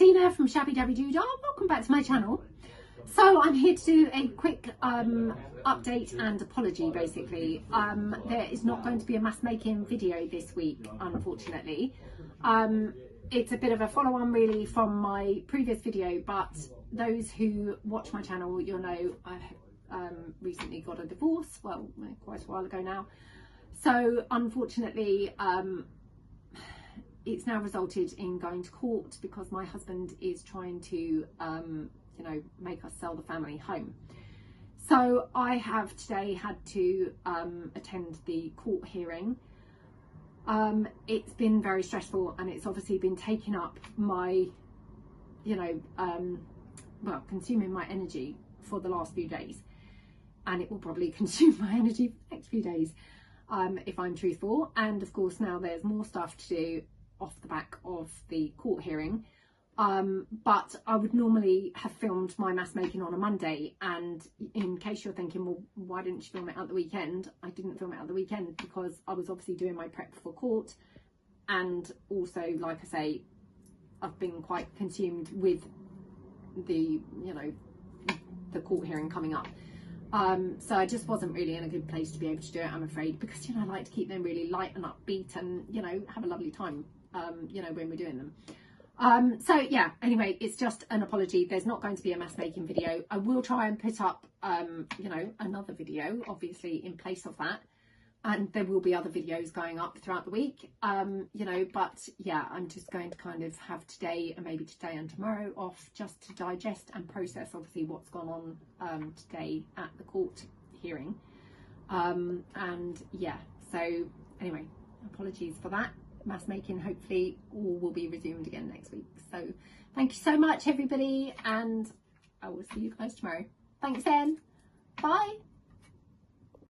Tina from Shabbydabbydoodah. Welcome back to my channel. So I'm here to do a quick update and apology basically. There is not going to be a mask making video this week, unfortunately. It's a bit of a follow-on really from my previous video, but those who watch my channel, you'll know I recently got a divorce, well, quite a while ago now. So unfortunately, it's now resulted in going to court because my husband is trying to, you know, make us sell the family home. So I have today had to attend the court hearing. It's been very stressful and it's obviously been taking up my, you know, well, consuming my energy for the last few days, and it will probably consume my energy for the next few days, if I'm truthful. And of course now there's more stuff to do off the back of the court hearing, but I would normally have filmed my mask making on a Monday, and in case you're thinking, well, why didn't you film it at the weekend? I didn't film it at the weekend because I was obviously doing my prep for court, and also, like I say, I've been quite consumed with the, you know, the court hearing coming up. So I just wasn't really in a good place to be able to do it, I'm afraid, because, you know, I like to keep them really light and upbeat and, you know, have a lovely time, you know, when we're doing them. So yeah, anyway, it's just an apology. There's not going to be a mask making video. I will try and put up, you know, another video, obviously, in place of that. And there will be other videos going up throughout the week, you know, but yeah, I'm just going to kind of have today and maybe today and tomorrow off just to digest and process, obviously, what's gone on today at the court hearing. And yeah, so anyway, apologies for that. Mask making, hopefully, all will be resumed again next week. So thank you so much, everybody, and I will see you guys tomorrow. Thanks then. Bye.